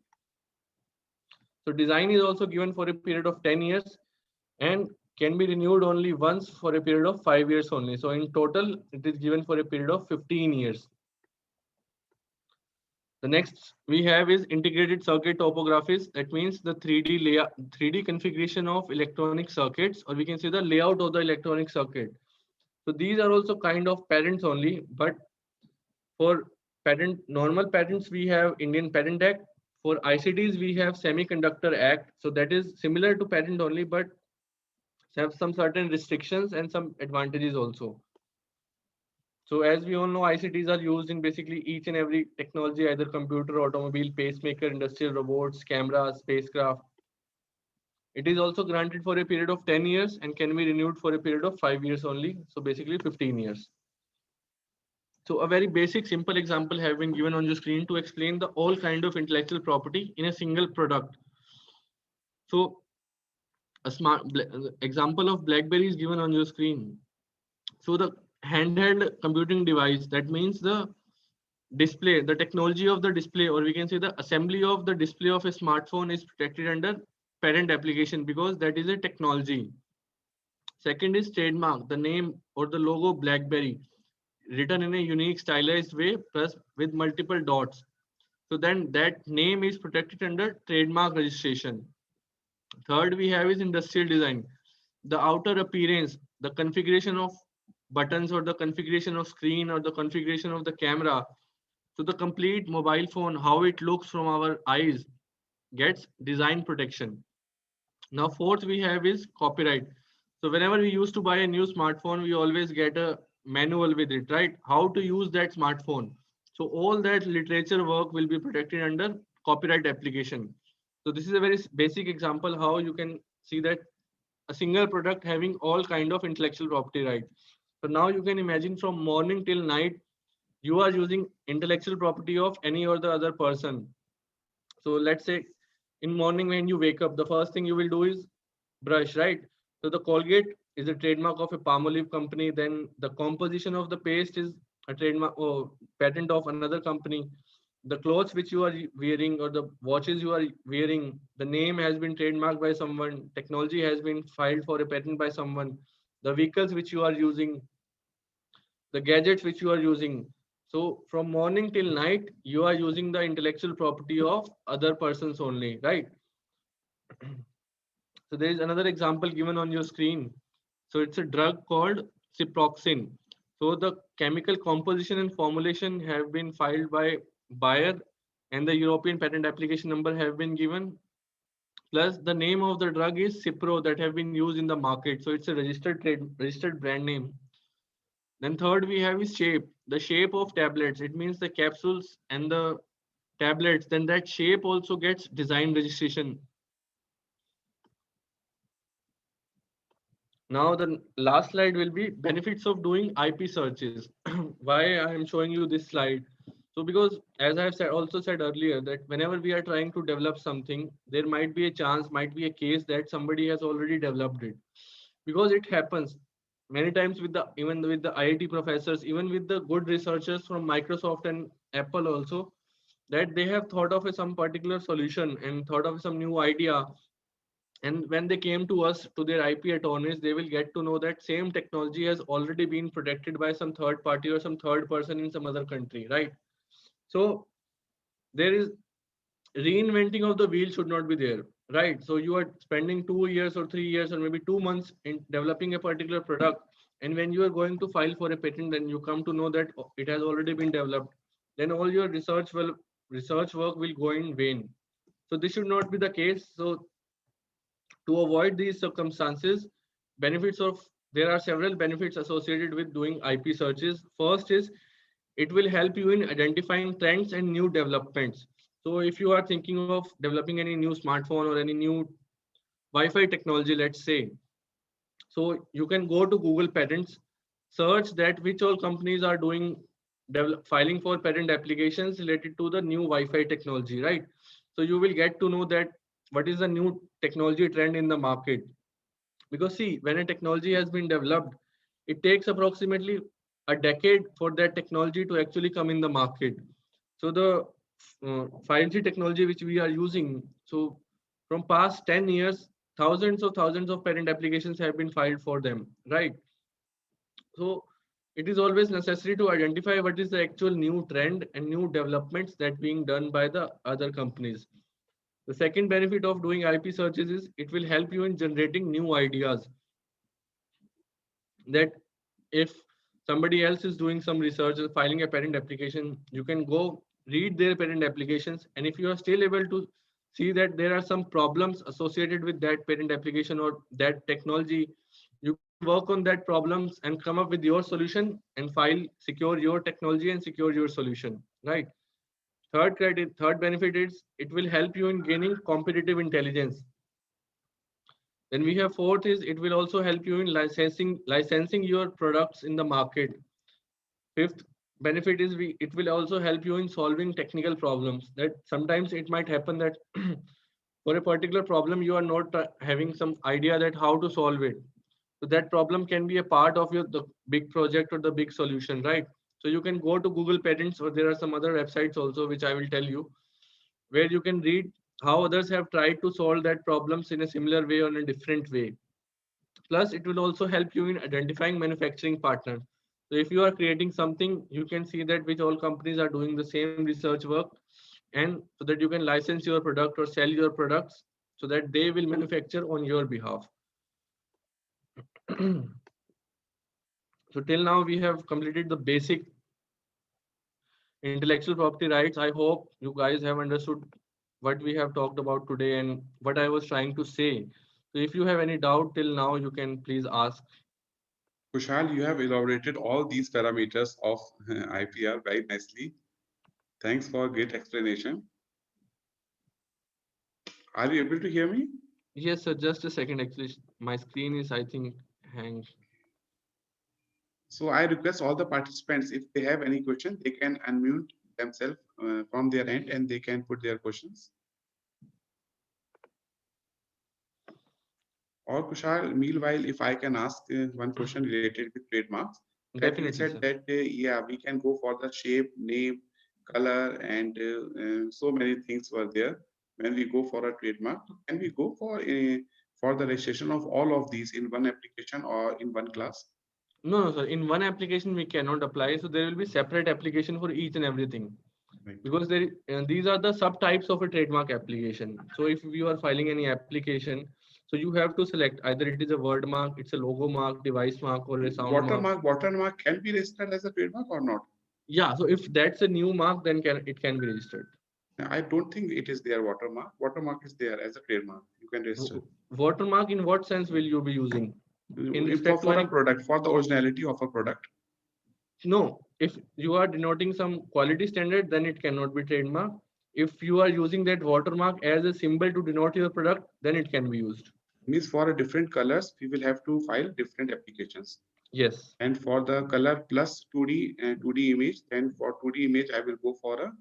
So design is also given for a period of 10 years and can be renewed only once for a period of 5 years only. So in total, it is given for a period of 15 years. The next we have is integrated circuit topographies. That means the 3D layout, 3D configuration of electronic circuits, or we can say the layout of the electronic circuit. So these are also kind of patents only, but for patent, normal patents, we have Indian Patent Act. For ICTs, we have Semiconductor Act. So that is similar to patent only, but have some certain restrictions and some advantages also. So as we all know, ICTs are used in basically each and every technology, either computer, automobile, pacemaker, industrial robots, cameras, spacecraft. It is also granted for a period of 10 years and can be renewed for a period of 5 years only. So basically 15 years. So a very basic, simple example have been given on your screen to explain the all kind of intellectual property in a single product. So a smart example of BlackBerry is given on your screen. So the handheld computing device, that means the display, the technology of the display, or we can say the assembly of the display of a smartphone is protected under patent application because that is a technology. Second is trademark, the name or the logo BlackBerry written in a unique stylized way plus with multiple dots. So then that name is protected under trademark registration. Third we have is industrial design. The outer appearance, the configuration of buttons or the configuration of screen or the configuration of the camera. So the complete mobile phone, how it looks from our eyes gets design protection. Now fourth we have is copyright. So whenever we used to buy a new smartphone, we always get a manual with it, right? How to use that smartphone. So all that literature work will be protected under copyright application. So this is a very basic example how you can see that a single product having all kind of intellectual property rights. So now you can imagine from morning till night, you are using intellectual property of any or the other person. So let's say in morning when you wake up, the first thing you will do is brush, right? So the Colgate is a trademark of a Palmolive company. Then the composition of the paste is a trademark or patent of another company. The clothes which you are wearing or the watches you are wearing, the name has been trademarked by someone. Technology has been filed for a patent by someone. The vehicles which you are using, the gadgets which you are using. So from morning till night, you are using the intellectual property of other persons only, right? So there is another example given on your screen. So it's a drug called ciproxin. So the chemical composition and formulation have been filed by buyer and the European patent application number have been given. Plus the name of the drug is Cipro that have been used in the market. So it's a registered brand name. Then third we have is shape. The shape of tablets. It means the capsules and the tablets. Then that shape also gets design registration. Now the last slide will be benefits of doing IP searches. Why I am showing you this slide? So because as I have also said earlier that whenever we are trying to develop something, there might be a chance, might be a case that somebody has already developed it. Because it happens many times with the even with the IIT professors, even with the good researchers from Microsoft and Apple also, that they have thought of some particular solution and thought of some new idea, and when they came to us to their IP attorneys, they will get to know that same technology has already been protected by some third party or some third person in some other country, right? So there is reinventing of the wheel should not be there, right? So you are spending 2 years or 3 years or maybe 2 months in developing a particular product, and when you are going to file for a patent, then you come to know that it has already been developed, then all your research work will go in vain. So this should not be the case. So to avoid these circumstances, benefits of there are several benefits associated with doing IP searches. First is it will help you in identifying trends and new developments. So if you are thinking of developing any new smartphone or any new Wi-Fi technology, let's say, so you can go to Google Patents, search that which all companies are doing filing for patent applications related to the new Wi-Fi technology, right? So you will get to know that what is the new technology trend in the market. Because see, when a technology has been developed, it takes approximately a decade for that technology to actually come in the market. So the 5G technology which we are using, so from past 10 years, thousands of patent applications have been filed for them, right? So it is always necessary to identify what is the actual new trend and new developments that being done by the other companies. The second benefit of doing IP searches is it will help you in generating new ideas. That if somebody else is doing some research or filing a patent application, you can go read their patent applications, and if you are still able to see that there are some problems associated with that patent application or that technology, you can work on that problems and come up with your solution and file, secure your technology and secure your solution, right? Third benefit is it will help you in gaining competitive intelligence. Then we have fourth is it will also help you in licensing your products in the market. Fifth benefit is it will also help you in solving technical problems. That sometimes it might happen that for a particular problem you are not having some idea that how to solve it. So that problem can be a part of the big project or the big solution, right? So you can go to Google Patents, or there are some other websites also which I will tell you, where you can read how others have tried to solve that problems in a similar way or in a different way. Plus, it will also help you in identifying manufacturing partners. So if you are creating something, you can see that which all companies are doing the same research work, and so that you can license your product or sell your products so that they will manufacture on your behalf. So till now we have completed the basic intellectual property rights. I hope you guys have understood what we have talked about today and what I was trying to say. So if you have any doubt till now, you can please ask. Kushal, you have elaborated all these parameters of IPR very nicely. Thanks for great explanation. Are you able to hear me? Yes, sir. Just a second. Actually, my screen is, I think, hanged. So I request all the participants, if they have any question, they can unmute themselves from their end and they can put their questions. Or Kushal, meanwhile, if I can ask one question related with trademarks, that you Definitely, said sir. that yeah, we can go for the shape, name, color, and so many things were there. When we go for a trademark, can we go for the registration of all of these in one application or in one class? No, no, sir. In one application, we cannot apply. So there will be separate application for each and everything. Right. Because these are the subtypes of a trademark application. So if you are filing any application, so you have to select either it is a word mark, it's a logo mark, device mark, or a sound mark. Watermark can be registered as a trademark or not? Yeah, so if that's a new mark, then it can be registered. I don't think it is there watermark. Watermark is there as a trademark. You can register. Watermark in what sense will you be using? In respect to For a any product, for the originality of a product. No, if you are denoting some quality standard, then it cannot be trademark. If you are using that watermark as a symbol to denote your product, then it can be used. Means for a different colors, we will have to file different applications. Yes. And for the color plus 2D image, then for 2D image, I will go for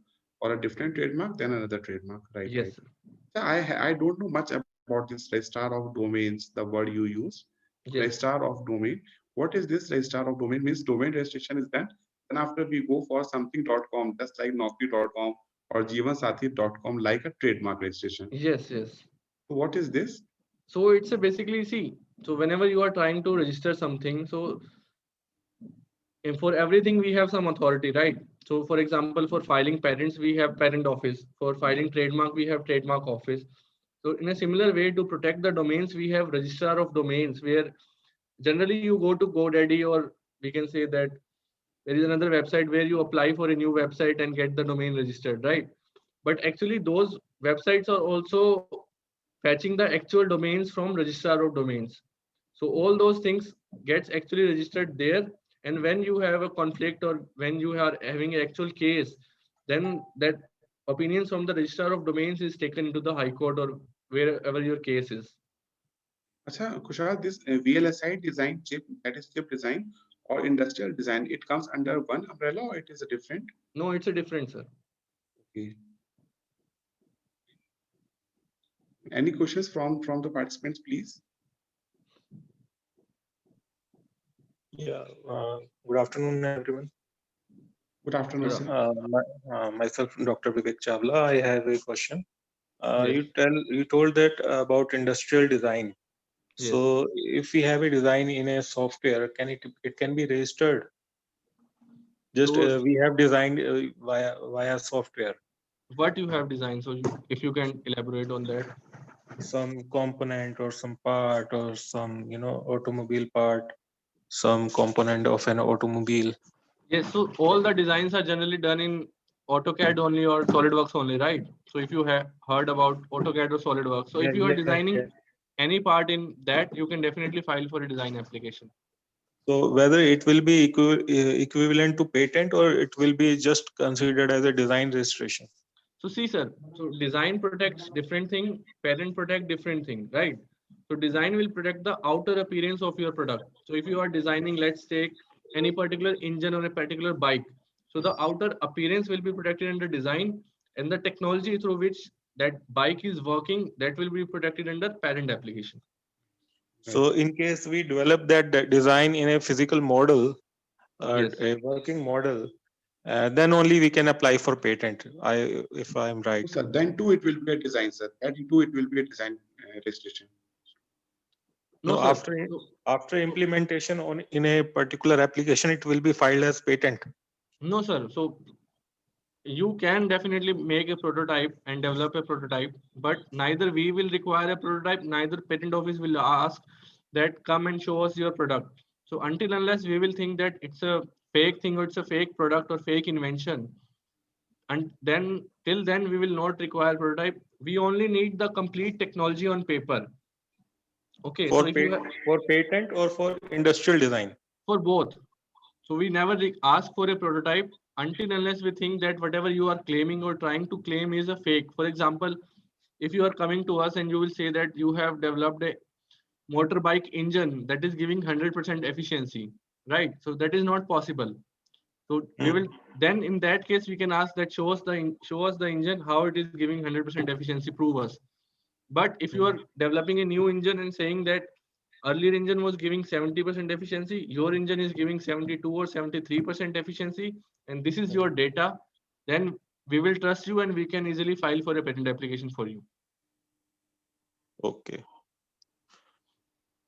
a different trademark, then another trademark. Right. Yes. Right. So I don't know much about this registrar of domains, the word you use. Yes. Registrar of domain. What is this registrar of domain? Means domain registration is that. Then after we go for something.com, just like Naukri.com or Jeevansathi.com, like a trademark registration. Yes, yes. So what is this? So it's a basically, see, so whenever you are trying to register something, so for everything we have some authority, right? So for example, for filing patents, we have patent office. For filing trademark, we have trademark office. So in a similar way, to protect the domains, we have registrar of domains, where generally you go to GoDaddy, or we can say that there is another website where you apply for a new website and get the domain registered, right? But actually those websites are also fetching the actual domains from registrar of domains. So all those things gets actually registered there. And when you have a conflict, or when you are having an actual case, then that opinions from the registrar of domains is taken into the high court or wherever your case is. Acha, Kushal, this VLSI design chip, that is chip design or industrial design, it comes under one umbrella or it is a different? No, it's a different, sir. Okay. Any questions from the participants, please? Yeah, good afternoon, everyone. Good afternoon, sir. Myself, Dr. Vivek Chawla. I have a question. Yes. You told that about industrial design. Yes. So, if we have a design in a software, it can be registered? Just So we have designed via software. what you have designed, so if you can elaborate on that. Some component or some part or some automobile part, some component of an automobile. Yes, so all the designs are generally done in AutoCAD only or SolidWorks only, right? So if you have heard about AutoCAD or SolidWorks, so if you are designing any part in that, you can definitely file for a design application. So whether it will be equivalent to patent, or it will be just considered as a design registration? So see, sir, so design protects different thing, patent protect different thing, right? So design will protect the outer appearance of your product. So if you are designing, let's take any particular engine on a particular bike. So the outer appearance will be protected under design, and the technology through which that bike is working, that will be protected under patent application. So in case we develop that design in a physical model, Yes. a working model, then only we can apply for patent, if I am right. So then too it will be a design, sir. That too it will be a design registration. No, after implementation in a particular application, it will be filed as patent. No, sir. So you can definitely make a prototype and develop a prototype, but neither we will require a prototype, neither patent office will ask that come and show us your product. So until unless we will think that it's a fake thing, or it's a fake product or fake invention, and then till then we will not require prototype. We only need the complete technology on paper. Okay, For so if you for patent or for industrial design? For both. So we never ask for a prototype until unless we think that whatever you are claiming or trying to claim is a fake. For example, if you are coming to us and you will say that you have developed a motorbike engine that is giving 100% efficiency, right? So that is not possible. So we will then, in that case, we can ask that show us the engine, how it is giving 100% efficiency, prove us. But if you are developing a new engine and saying that earlier engine was giving 70% efficiency, your engine is giving 72 or 73% efficiency, and this is your data, then we will trust you and we can easily file for a patent application for you. Okay.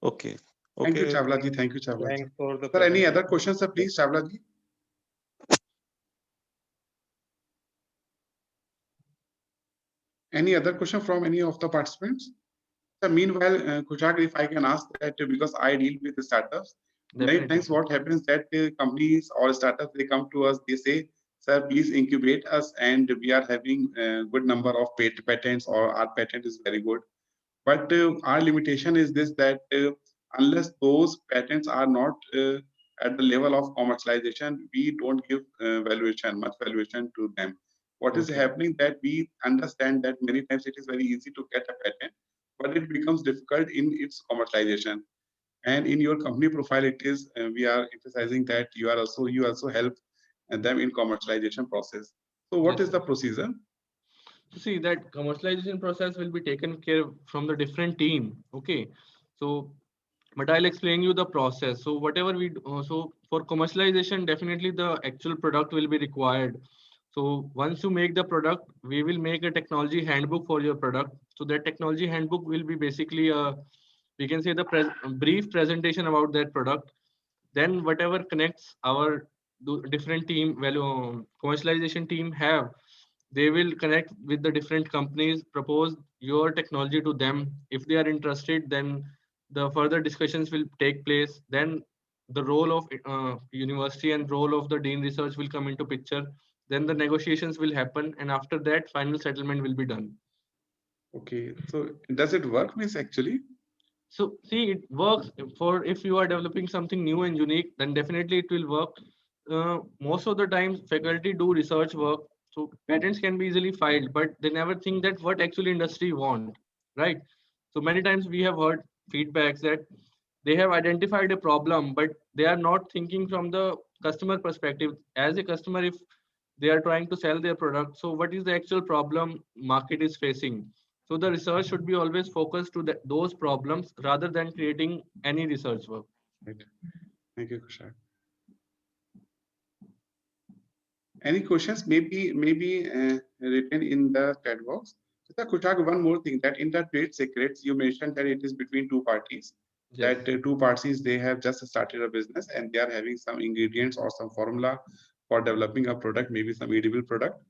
Okay. Thank you, Chawla ji. Thank you, Chawla ji. Thanks for the Sir, any other questions, sir? Please, Chawla ji. Any other question from any of the participants? Sir, meanwhile, Kushal, if I can ask that, because I deal with the startups, Many times what happens that companies or startups, they come to us, they say, sir, please incubate us, and we are having a good number of patents, or our patent is very good. But our limitation is this, that unless those patents are not at the level of commercialization, we don't give much valuation to them. What is happening, that we understand that many times it is very easy to get a patent, but it becomes difficult in its commercialization. And in your company profile, it is we are emphasizing that you also help them in commercialization process. So what is the procedure? So see, that commercialization process will be taken care of from the different team. Okay, so but I'll explain you the process. So whatever we do, so for commercialization, definitely the actual product will be required. So once you make the product, we will make a technology handbook for your product. So that technology handbook will be basically a, we can say, the brief presentation about that product. Then whatever connects our different team, commercialization team have, they will connect with the different companies, propose your technology to them. If they are interested, then the further discussions will take place. Then the role of university and role of the dean research will come into picture. Then the negotiations will happen, and after that final settlement will be done. Okay, so does it work, Miss, actually? So see, it works for if you are developing something new and unique, then definitely it will work. Most of the times faculty do research work, so patents can be easily filed, but they never think that what actually industry want, right? So many times we have heard feedbacks that they have identified a problem, but they are not thinking from the customer perspective. As a customer, if they are trying to sell their product, so what is the actual problem market is facing? So the research should be always focused to those problems rather than creating any research work. Right. Thank you, Kushal. Any questions? Maybe written in the chat box. Kushal, one more thing, that in the trade secrets you mentioned that it is between two parties. Yes. That two parties, they have just started a business and they are having some ingredients or some formula for developing a product, maybe some edible product.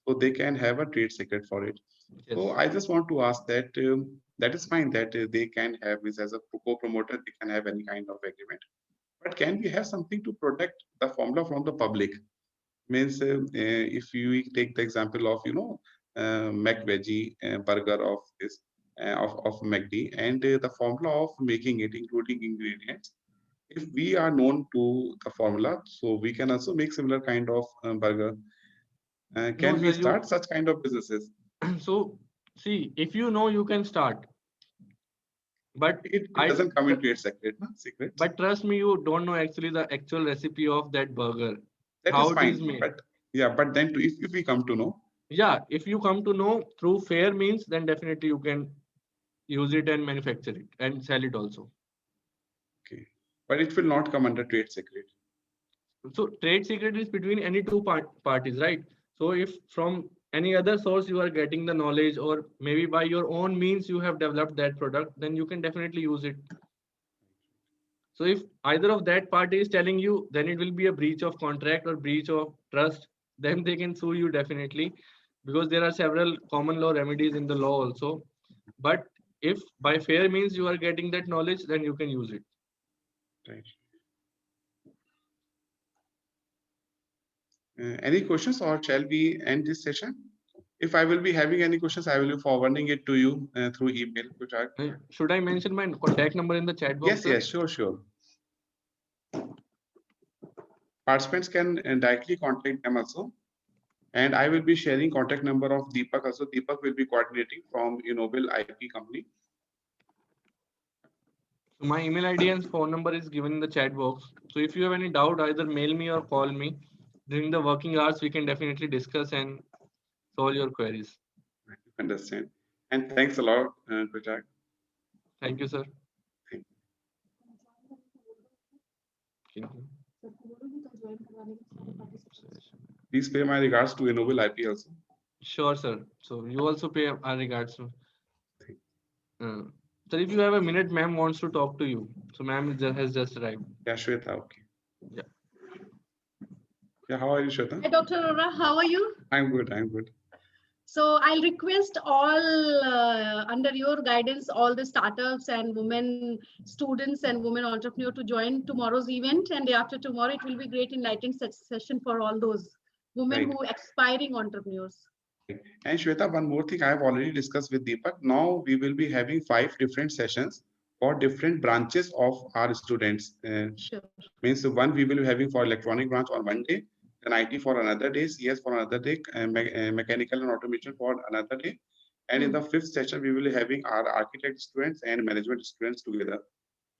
So they can have a trade secret for it. Yes. So I just want to ask that that is fine that they can have this as a co-promoter, they can have any kind of agreement. But can we have something to protect the formula from the public? Means if you take the example of McVeggie burger of this of McD, and the formula of making it, including ingredients, if we are known to the formula, so we can also make similar kind of burger. Can we start such kind of businesses? So see, if you know, you can start, but it doesn't come into its secret. But trust me, you don't know actually the actual recipe of that burger. That how is fine, it is made. But yeah, but then if we come to know, yeah, if you come to know through fair means, then definitely you can use it and manufacture it and sell it also. Okay, but it will not come under trade secret. So trade secret is between any two parties, right? So if from any other source you are getting the knowledge, or maybe by your own means you have developed that product, then you can definitely use it. So if either of that party is telling you, then it will be a breach of contract or breach of trust. Then they can sue you definitely, because there are several common law remedies in the law also. But if by fair means you are getting that knowledge, then you can use it. Right. Any questions, or shall we end this session? If I will be having any questions, I will be forwarding it to you through email. Should I mention my contact number in the chat box? Yes, sir? Yes, sure. Participants can directly contact them also. And I will be sharing contact number of Deepak also. Deepak will be coordinating from Innoble IP company. So my email ID and phone number is given in the chat box. So if you have any doubt, either mail me or call me. During the working hours, we can definitely discuss and solve your queries. I understand. And thanks a lot, Kushal. Thank you, sir. Please pay my regards to Innoble IP also. Sure, sir. So you also pay our regards. Sir, if you have a minute, ma'am wants to talk to you. So ma'am has just arrived. Yeah, Shweta, okay. Yeah. Yeah, how are you, Shweta? Hi, Dr. Arora, how are you? I'm good. So I'll request all under your guidance, all the startups and women students and women entrepreneurs to join tomorrow's event, and day after tomorrow it will be great enlightening session for all those women Right. who aspiring entrepreneurs. And Shweta, one more thing I have already discussed with Deepak. Now we will be having 5 different sessions for different branches of our students. Sure. Means one we will be having for electronic branch on one day, then IT for another day, CS for another day, mechanical and automation for another day. And in the 5th session, we will be having our architect students and management students together.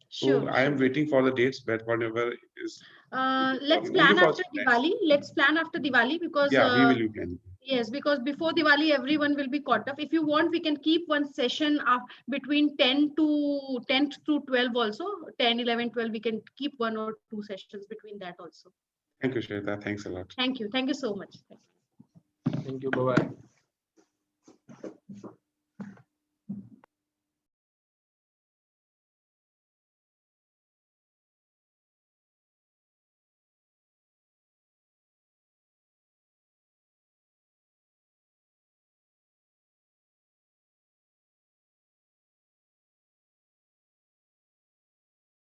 Sure. So I am waiting for the dates, but whatever is. Let's only plan for after students. Diwali. Let's plan after Diwali because Yeah, we will be planning. yes, because before Diwali everyone will be caught up. If you want, we can keep one session between 10 to 12 also. 10, 11, 12. We can keep 1 or 2 sessions between that also. Thank you, Shweta. Thanks a lot. Thank you. Thank you so much. Thank you. Bye-bye.